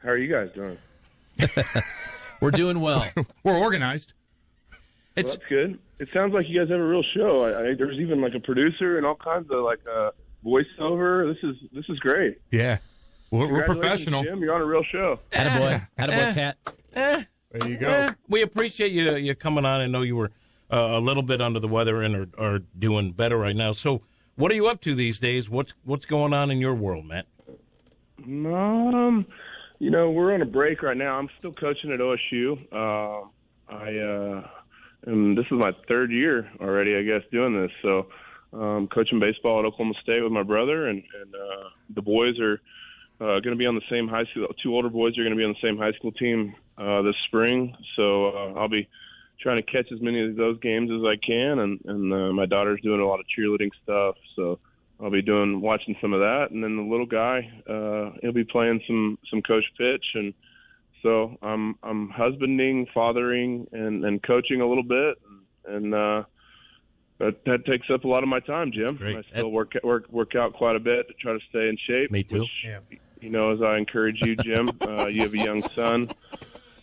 How are you guys doing? We're doing well. We're organized. Well, that's good. It sounds like you guys have a real show. There's even like a producer and all kinds of like voiceover. This is great. Yeah, we're professional. Jim, you're on a real show. Attaboy, Cat. There you go. We appreciate you coming on. I know you were a little bit under the weather and are doing better right now. So, what are you up to these days? What's going on in your world, Matt? We're on a break right now. I'm still coaching at OSU. And this is my third year already, I guess, doing this. So, coaching baseball at Oklahoma State with my brother, and the boys are going to be on the same high school. Two older boys are going to be on the same high school team this spring. So I'll be trying to catch as many of those games as I can, and my daughter's doing a lot of cheerleading stuff. So I'll be watching some of that, and then the little guy, he'll be playing some coach pitch, and so I'm husbanding, fathering, and coaching a little bit, and that takes up a lot of my time, Jim. Great. I still work out quite a bit to try to stay in shape. Me too. Which, as I encourage you, Jim, you have a young son.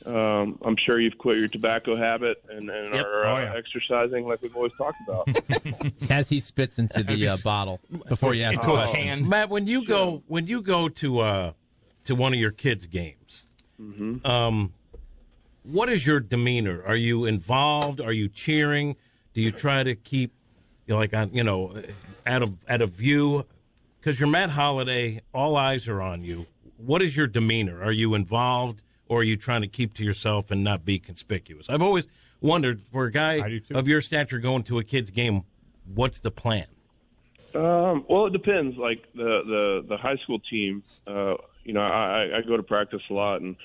I'm sure you've quit your tobacco habit and are exercising like we've always talked about. As he spits into the bottle before you ask the question. Matt, when you go to one of your kids' games, what is your demeanor? Are you involved? Are you cheering? Do you try to keep out of view? Because you're Matt Holliday, all eyes are on you. What is your demeanor? Are you involved, or are you trying to keep to yourself and not be conspicuous? I've always wondered, for a guy of your stature going to a kid's game, what's the plan? Well, it depends. Like the high school team, I go to practice a lot and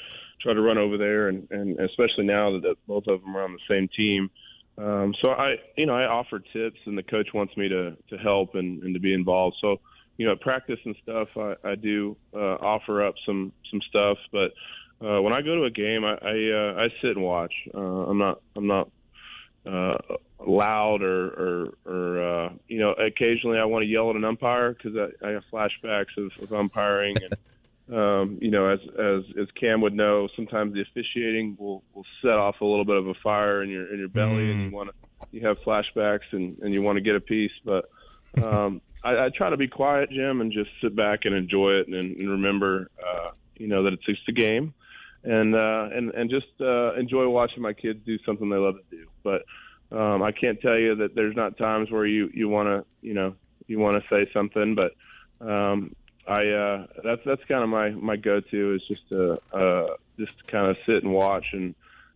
try to run over there, and especially now that both of them are on the same team. So I offer tips, and the coach wants me to help and to be involved. So, at practice and stuff, I do offer up some stuff, but when I go to a game, I sit and watch. I'm not loud or occasionally I want to yell at an umpire because I have flashbacks of umpiring, and as Cam would know, sometimes the officiating will set off a little bit of a fire in your belly, and you have flashbacks and you want to get a piece, but I try to be quiet, Jim, and just sit back and enjoy it and remember that it's just a game. And just enjoy watching my kids do something they love to do. But I can't tell you that there's not times where you want to say something. But that's kind of my go-to is just to kind of sit and watch. And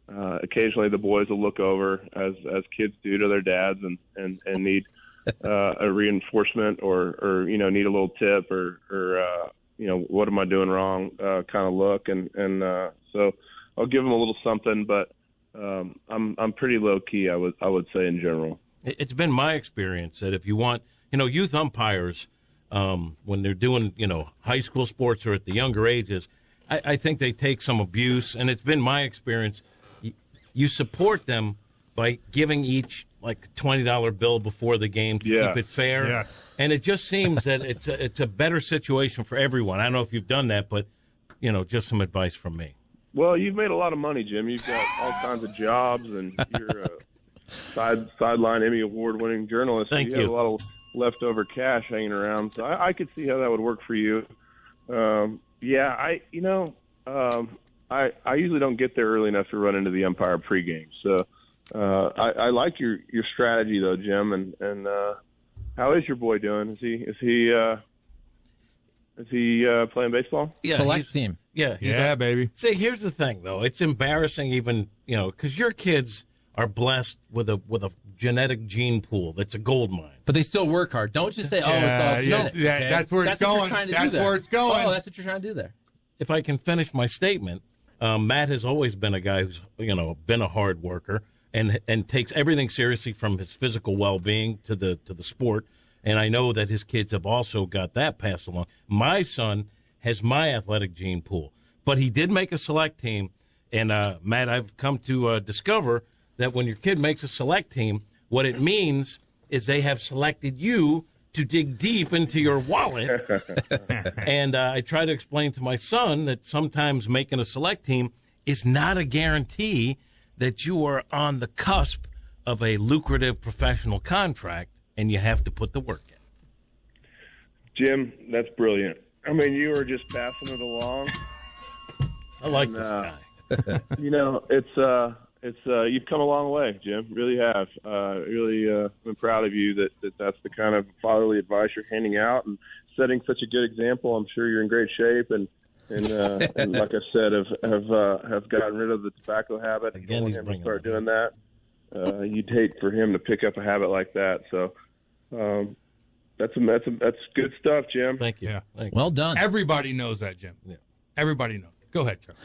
occasionally the boys will look over as kids do to their dads and need a reinforcement or need a little tip or what am I doing wrong kind of look. And so I'll give them a little something, but I'm pretty low key, I would say, in general. It's been my experience that if you want, youth umpires, when they're doing, high school sports or at the younger ages, I think they take some abuse. And it's been my experience. You support them by giving each like $20 bill before the game to keep it fair. Yes. And it just seems that it's a better situation for everyone. I don't know if you've done that, but, just some advice from me. Well, you've made a lot of money, Jim. You've got all kinds of jobs, and you're a sideline Emmy Award-winning journalist. Thank you. Have a lot of leftover cash hanging around, so I could see how that would work for you. I usually don't get there early enough to run into the umpire pregame, so I like your strategy though, Jim. And how is your boy doing? Is he playing baseball? Yeah, select team. Yeah, baby. See, here's the thing though. It's embarrassing even, because your kids are blessed with a genetic gene pool that's a gold mine. But they still work hard. Don't just say, it's all genetic. Okay? That's where it's going. That's where it's going. Oh, that's what you're trying to do there. If I can finish my statement, Matt has always been a guy who's, been a hard worker and takes everything seriously from his physical well-being to the sport. And I know that his kids have also got that passed along. My son has my athletic gene pool, but he did make a select team. And, Matt, I've come to discover that when your kid makes a select team, what it means is they have selected you to dig deep into your wallet. And I try to explain to my son that sometimes making a select team is not a guarantee that you are on the cusp of a lucrative professional contract, and you have to put the work in. Jim, that's brilliant. I mean, you were just passing it along. I like this guy. It's you've come a long way, Jim. Really have. I'm proud of you that's the kind of fatherly advice you're handing out and setting such a good example. I'm sure you're in great shape and like I said, have gotten rid of the tobacco habit. Again, he's bringing start doing that. You'd hate for him to pick up a habit like that. So that's good stuff, Jim. Thank you. Yeah. Well done. Everybody knows that, Jim. Yeah. Everybody knows. Go ahead, Chuck.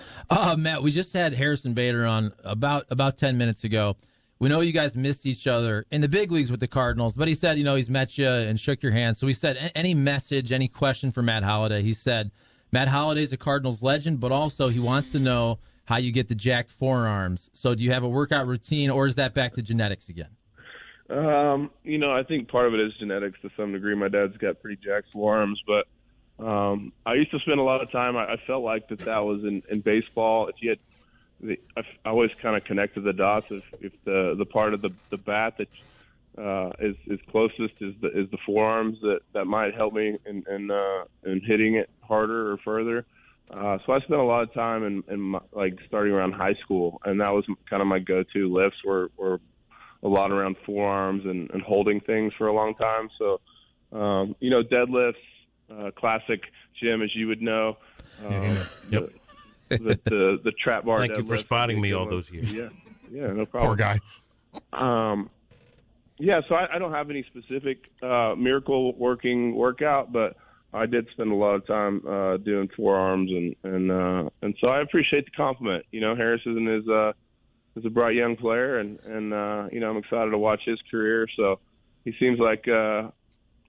Matt, we just had Harrison Bader on about 10 minutes ago. We know you guys missed each other in the big leagues with the Cardinals, but he said, he's met you and shook your hand. So we said, any message, any question for Matt Holliday? He said, Matt Holliday's a Cardinals legend, but also he wants to know how you get the jacked forearms. So do you have a workout routine, or is that back to genetics again? I think part of it is genetics to some degree. My dad's got pretty jacked forearms, but I used to spend a lot of time. I felt like that was in baseball. If you had, I always kind of connected the dots. If the part of the bat that is closest is the forearms, that might help me in hitting it harder or further. So I spent a lot of time in starting around high school, and that was kind of my go-to lifts were a lot around forearms and holding things for a long time. So deadlifts. Classic, Jim, as you would know. Yep. The trap bar. Thank you for spotting me all those years. Yeah, no problem. Poor guy. So I don't have any specific miracle working workout, but I did spend a lot of time doing forearms, and so I appreciate the compliment. Harrison is a bright young player, and I'm excited to watch his career. So he seems like.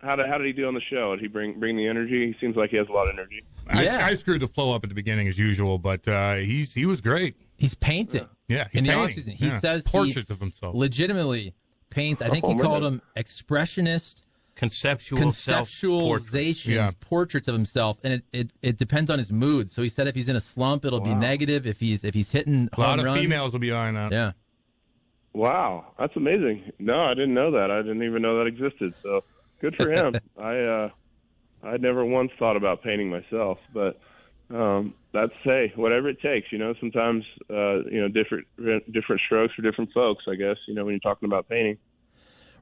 How did he do on the show? Did he bring the energy? He seems like he has a lot of energy. I screwed the flow up at the beginning as usual, but he was great. He's painting. Yeah, he's in the painting. offseason. He says portraits of himself. Legitimately paints. I think he called them expressionist, conceptualizations, portraits of himself, and it depends on his mood. So he said if he's in a slump, it'll be negative. If he's hitting home runs, a lot of females will be eyeing that. Yeah. Wow, that's amazing. No, I didn't know that. I didn't even know that existed. So. Good for him. I never once thought about painting myself, but that's whatever it takes. Sometimes different strokes for different folks. I guess when you're talking about painting.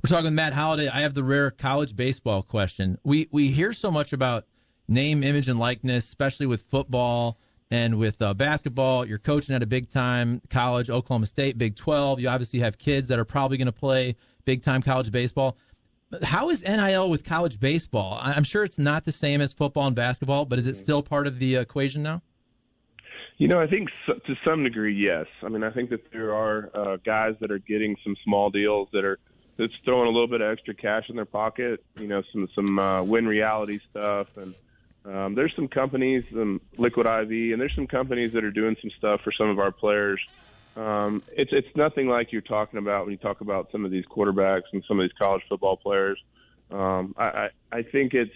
We're talking Matt Holliday. I have the rare college baseball question. We hear so much about name, image, and likeness, especially with football and with basketball. You're coaching at a big time college, Oklahoma State, Big 12. You obviously have kids that are probably going to play big time college baseball. How is NIL with college baseball? I'm sure it's not the same as football and basketball, but is it still part of the equation now? I think to some degree, yes. I mean, I think that there are guys that are getting some small deals that's throwing a little bit of extra cash in their pocket. Some win reality stuff, and there's some companies, Liquid IV, and there's some companies that are doing some stuff for some of our players. It's nothing like you're talking about when you talk about some of these quarterbacks and some of these college football players. I think it's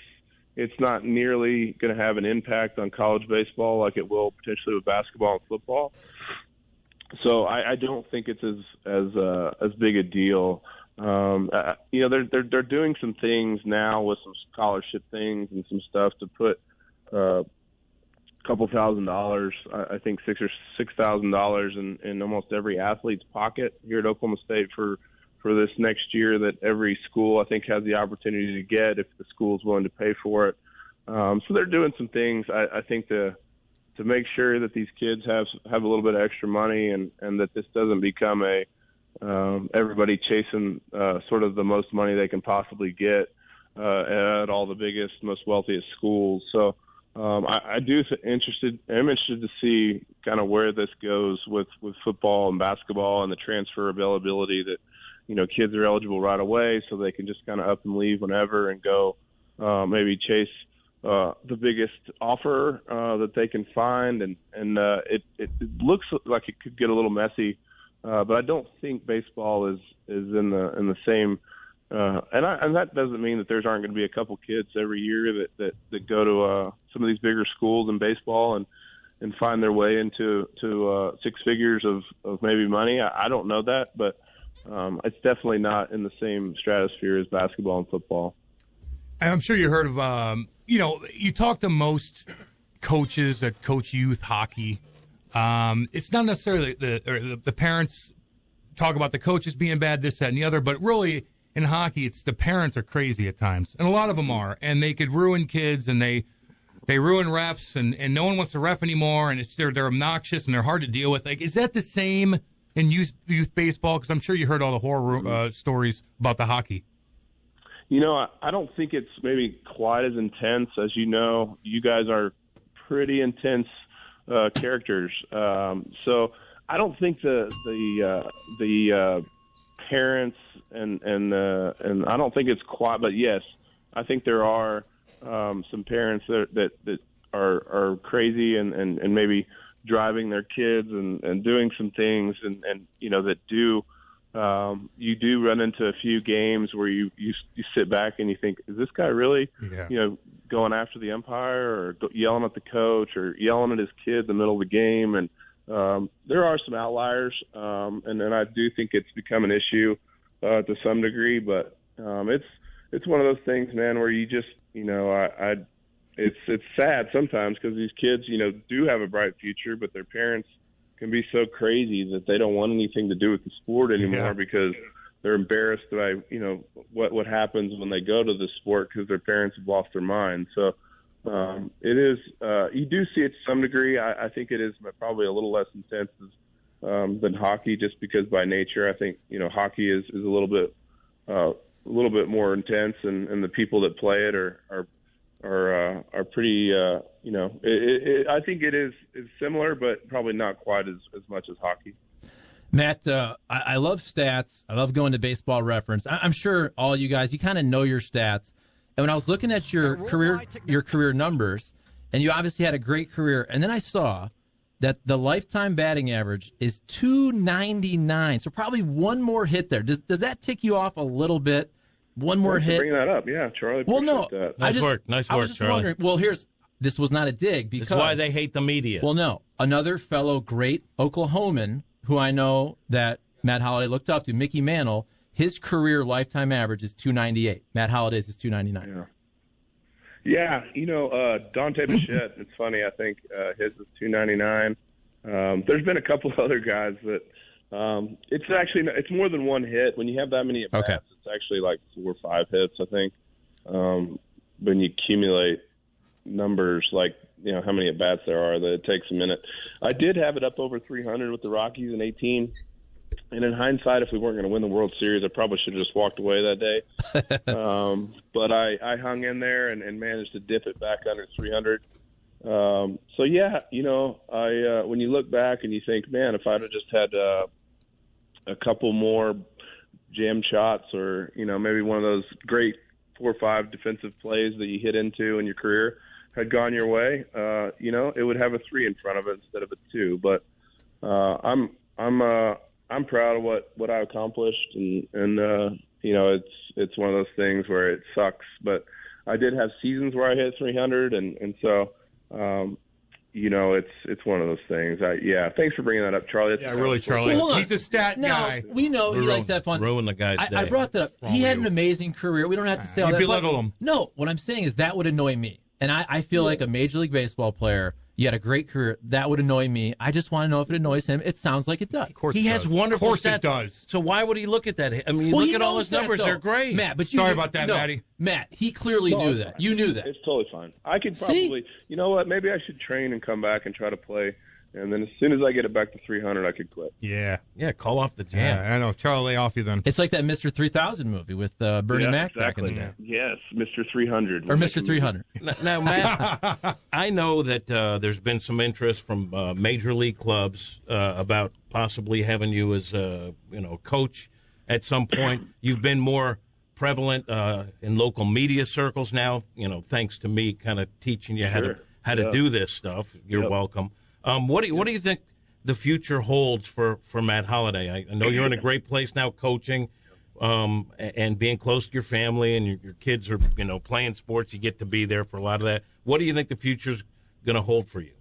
not nearly going to have an impact on college baseball like it will potentially with basketball and football. So I don't think it's as big a deal. They're doing some things now with some scholarship things and some stuff to put couple $1,000, I think $6,000 in almost every athlete's pocket here at Oklahoma State for this next year that every school I think has the opportunity to get if the school is willing to pay for it. So they're doing some things I think to make sure that these kids have a little bit of extra money and that this doesn't become everybody chasing sort of the most money they can possibly get at all the biggest, most wealthiest schools. So. I'm interested to see kind of where this goes with football and basketball and the transfer availability that, kids are eligible right away so they can just kind of up and leave whenever and go maybe chase the biggest offer that they can find. And it looks like it could get a little messy, but I don't think baseball is in the same and that doesn't mean that there's aren't going to be a couple kids every year that go to some of these bigger schools in baseball and find their way into six figures of maybe money. I don't know that, but it's definitely not in the same stratosphere as basketball and football. I'm sure you heard of, you talk to most coaches that coach youth hockey. It's not necessarily the parents talk about the coaches being bad, this, that, and the other, but really in hockey, it's the parents are crazy at times, and a lot of them are, and they could ruin kids, and they ruin refs, and no one wants to ref anymore, and they're obnoxious and they're hard to deal with. Like, is that the same in youth baseball? Because I'm sure you heard all the horror stories about the hockey. I don't think it's maybe quite as intense as you guys are pretty intense characters. So I don't think the parents and I don't think it's quite. But yes, I think there are some parents that are crazy and maybe driving their kids and doing some things and that do. You do run into a few games where you sit back and you think, is this guy really, going after the umpire or yelling at the coach or yelling at his kid in the middle of the game? And there are some outliers, and I do think it's become an issue to some degree. But it's one of those things, man, where you just, it's sad sometimes because these kids, do have a bright future, but their parents can be so crazy that they don't want anything to do with the sport anymore because they're embarrassed by, what happens when they go to the sport because their parents have lost their mind. So it is, you do see it to some degree. I think it is probably a little less intense than hockey just because by nature, I think, hockey is a little bit more intense and the people that play it are pretty, I think it is similar, but probably not quite as much as hockey. Matt, I love stats. I love going to Baseball Reference. I'm sure all you guys, you kind of know your stats. And when I was looking at your career numbers, and you obviously had a great career, and then I saw that the lifetime batting average is .299, so probably one more hit there. Does that tick you off a little bit? One more hit. Bring that up, yeah, Charlie. Well, no, that. Nice work, Charlie. Well, this was not a dig because this is why they hate the media. Well, no, another fellow great Oklahoman who I know that Matt Holliday looked up to, Mickey Mantle. His career lifetime average is .298. Matt Holliday's is .299. Yeah, Dante Bichette. It's funny. I think his is .299. There's been a couple other guys that. It's more than one hit. When you have that many at-bats, it's actually like 4 or 5 hits, I think. When you accumulate numbers like, how many at-bats there are, that it takes a minute. I did have it up over 300 with the Rockies in 18. And in hindsight, if we weren't going to win the World Series, I probably should have just walked away that day. But I hung in there and managed to dip it back under 300. So, yeah, when you look back and you think, man, if I'd have just had a couple more jam shots or, maybe one of those great 4 or 5 defensive plays that you hit into in your career had gone your way, it would have a 3 in front of it instead of a 2. But I'm proud of what I accomplished, and it's one of those things where it sucks. But I did have seasons where I hit 300, and so it's one of those things. Thanks for bringing that up, Charlie. Yeah, really, Charlie. Well, he's a stat guy. We know he likes to have fun. Ruin the guy's day. I brought that up. He had an amazing career. We don't have to say all that. You belittle him. No, what I'm saying is that would annoy me. And I feel like a Major League Baseball player, you had a great career. That would annoy me. I just want to know if it annoys him. It sounds like it does. Of course he has wonderful stats. Of course stats. it does. So why would he look at that? I mean, look at all his numbers. They're great. Matt, but Sorry about that, Matty. Matt, he clearly knew that. You knew that. It's totally fine. I could probably, you know what, maybe I should train and come back and try to play. And then as soon as I get it back to 300, I could quit. Yeah, call off the jam. Yeah, I know. Charlie, lay off you then. It's like that Mr. 3000 movie with Bernie Mac back in the day. Yes, Mr. 300. Or Mr. 300. Now, Matt, I know that there's been some interest from major league clubs about possibly having you as coach at some point. You've been more prevalent in local media circles now, thanks to me kind of teaching you how to do this stuff. You're welcome. What do you think the future holds for Matt Holliday? I know you're in a great place now coaching. and being close to your family and your kids are, playing sports, you get to be there for a lot of that. What do you think the future's going to hold for you?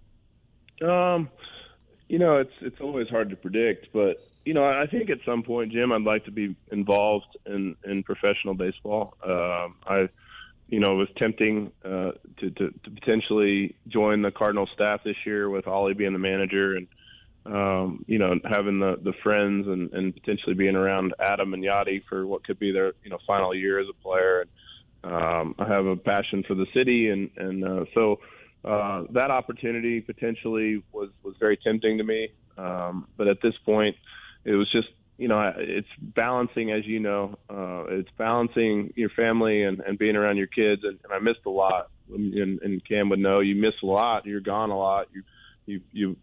It's always hard to predict, but I think at some point, Jim, I'd like to be involved in professional baseball. It was tempting to potentially join the Cardinals staff this year with Ollie being the manager and, having the friends and potentially being around Adam and Yachty for what could be their, final year as a player. And I have a passion for the city. So that opportunity potentially was very tempting to me. But at this point, it was just, it's balancing, as it's balancing your family and being around your kids. And I missed a lot. And Cam would know you miss a lot. You're gone a lot. You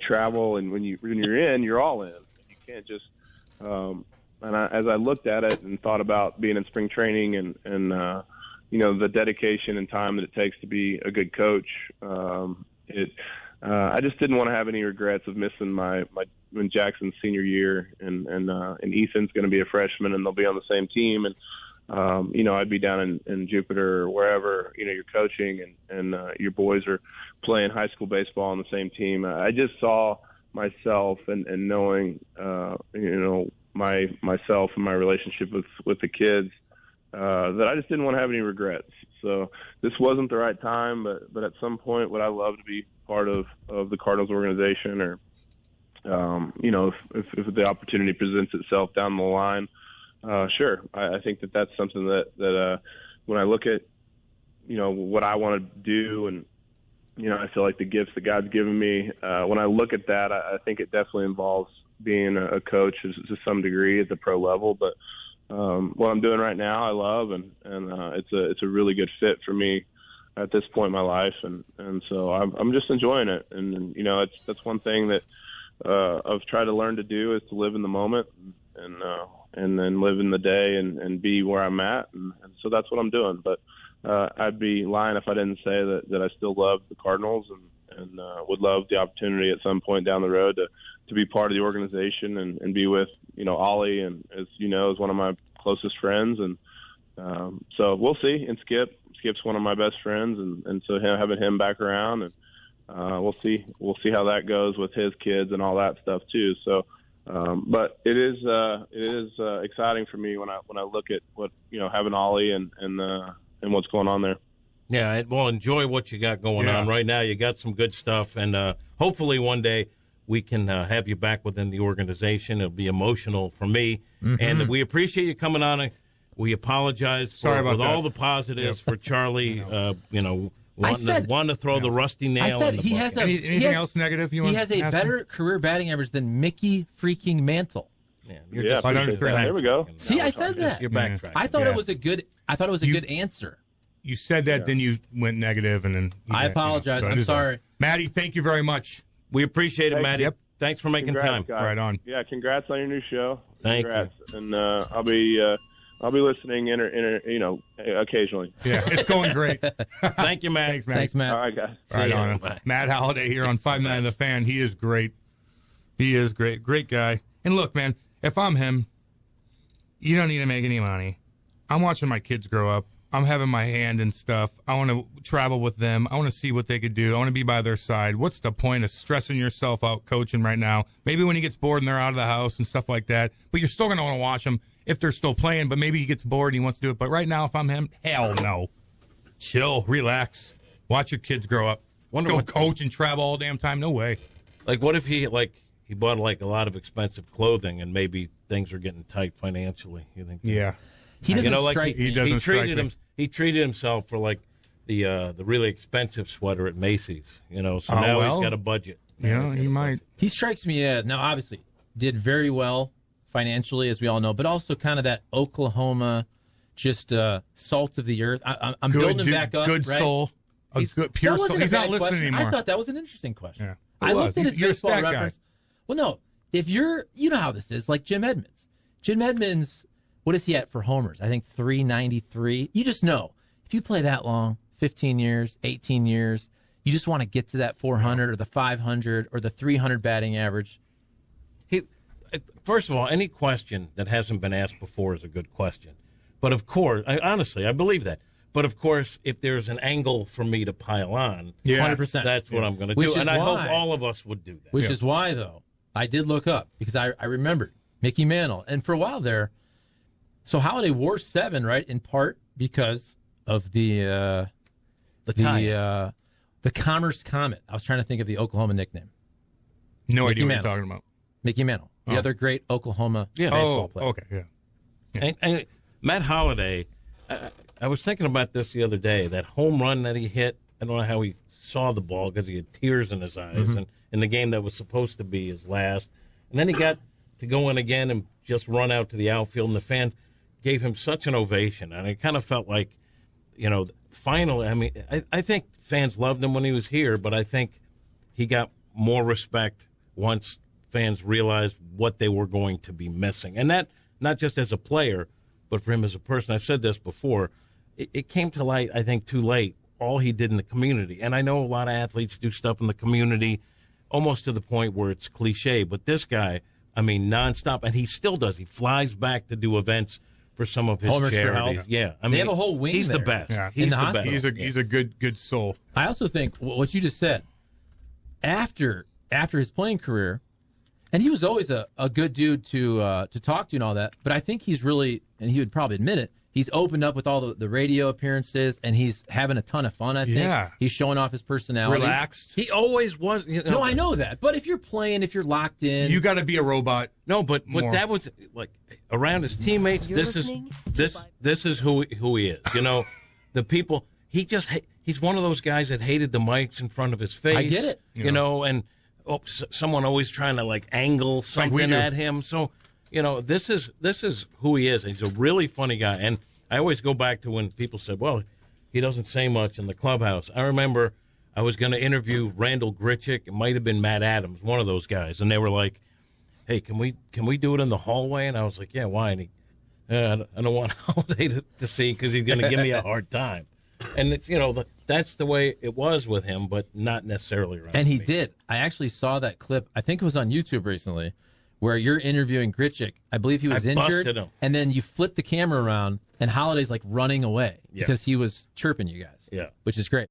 travel, and when you're in, you're all in. You can't just. As I looked at it and thought about being in spring training and the dedication and time that it takes to be a good coach, I just didn't want to have any regrets of missing when Jackson's senior year and Ethan's going to be a freshman and they'll be on the same team and I'd be down in Jupiter or wherever you're coaching and your boys are playing high school baseball on the same team. I just saw myself and knowing myself and my relationship with the kids that I just didn't want to have any regrets. So this wasn't the right time, but at some point would I love to be part of the Cardinals organization or if the opportunity presents itself down the line, sure. I think that's something that when I look at, what I want to do and, I feel like the gifts that God's given me, when I look at that, I think it definitely involves being a coach to some degree at the pro level. But what I'm doing right now, I love, and it's a really good fit for me at this point in my life. And so I'm just enjoying it. And that's one thing that I've tried to learn to do is to live in the moment and then live in the day and be where I'm at. And so that's what I'm doing. But I'd be lying if I didn't say that I still love the Cardinals and would love the opportunity at some point down the road to be part of the organization and be with, Ollie, and as is one of my closest friends. And so we'll see. And Skip's one of my best friends. And so having him back around and we'll see how that goes with his kids and all that stuff too. So, but it is exciting for me when I look at what, having Ollie and what's going on there. Yeah, well, enjoy what you got going on right now. You got some good stuff, and hopefully one day we can have you back within the organization. It'll be emotional for me, and we appreciate you coming on. We apologize with all the positives for Charlie. Wanting to throw the rusty nail. I said he has anything else negative you want? He has a better career batting average than Mickey freaking Mantle. Yeah, there we go. See, I said that. You're backtracking. I thought it was a good. I thought it was a good answer. You said that, then you went negative, and then I apologize. I'm sorry, Maddie. Thank you very much. We appreciate it, Maddie. Yep. Thanks for making time. Guys. Right on. Yeah, congrats on your new show. Thank you. And I'll be listening occasionally. Yeah, it's going great. Thank you, Matt. Thanks, Matt. All right, guys. Right on. Matt Holliday here on 5-9 The Fan. He is great. He is great. Great guy. And look, man, if I'm him, you don't need to make any money. I'm watching my kids grow up. I'm having my hand in stuff. I want to travel with them. I want to see what they could do. I want to be by their side. What's the point of stressing yourself out coaching right now? Maybe when he gets bored and they're out of the house and stuff like that. But you're still going to want to watch them if they're still playing. But maybe he gets bored and he wants to do it. But right now, if I'm him, hell no. Chill, relax, watch your kids grow up. Go coach and travel all the damn time. No way. Like, what if he bought a lot of expensive clothing and maybe things are getting tight financially? You think? Yeah. He doesn't strike me. He doesn't strike me. He treated himself for the really expensive sweater at Macy's. So now he's got a budget. Yeah, he might. He strikes me as now obviously did very well financially, as we all know, but also kind of that Oklahoma, just salt of the earth. I'm building him back up. Good right? soul. Pure soul. He's not listening anymore. I thought that was an interesting question. Yeah. I looked at his baseball stat reference. Guy. Well, no. If you know how this is, like Jim Edmonds. Jim Edmonds, what is he at for homers? I think 393. You just know. If you play that long, 15 years, 18 years, you just want to get to that 400 or the 500 or the 300 batting average. first of all, any question that hasn't been asked before is a good question. But of course, honestly, I believe that. But of course, if there's an angle for me to pile on, 100%. That's what I'm going to do. And I hope all of us would do that. Which is why, though, I did look up because I remembered Mickey Mantle. And for a while there, so Holliday wore 7, right, in part because of the Commerce Comet. I was trying to think of the Oklahoma nickname. No Mickey idea what Mantle. you're talking about. Mickey Mantle, the other great Oklahoma baseball player. Okay, yeah. And Matt Holliday, I was thinking about this the other day, that home run that he hit. I don't know how he saw the ball because he had tears in his eyes, and in the game that was supposed to be his last. And then he got to go in again and just run out to the outfield, and the fans gave him such an ovation. And it kind of felt like, finally, I mean, I think fans loved him when he was here, but I think he got more respect once fans realized what they were going to be missing. And that, not just as a player, but for him as a person. I've said this before. It came to light, I think, too late, all he did in the community. And I know a lot of athletes do stuff in the community almost to the point where it's cliche. But this guy, I mean, nonstop. And he still does. He flies back to do events for some of his Homers for charities. Help. Yeah. I mean, They have a whole wing He's there. the best. Yeah. He's In the the hospital. best. He's a good soul. I also think what you just said, after his playing career, and he was always a good dude to talk to and all that, but I think he's really, and he would probably admit it, he's opened up with all the radio appearances, and he's having a ton of fun, I think. Yeah. He's showing off his personality. Relaxed. He always was. No, I know that. But if you're playing, if you're locked in. You got to be a robot. No, but More. that was like around his teammates. This is who he is. The people. He's one of those guys that hated the mics in front of his face. I get it. And someone always trying to angle Like we something do. at him. So this is who he is. He's a really funny guy. And I always go back to when people said, "Well, he doesn't say much in the clubhouse." I remember I was going to interview Randall Grichuk. It might have been Matt Adams, one of those guys, and they were like, "Hey, can we do it in the hallway?" And I was like, "Yeah, why?" And he, I don't want Holliday to see because he's going to give me a hard time. And it's that's the way it was with him, but not necessarily around. And he me. did. I actually saw that clip. I think it was on YouTube recently, where you're interviewing Grichuk. I believe he was injured, busted him. and then you flip the camera around, and Holliday's running away Yeah. because he was chirping you guys. Yeah. Which is great.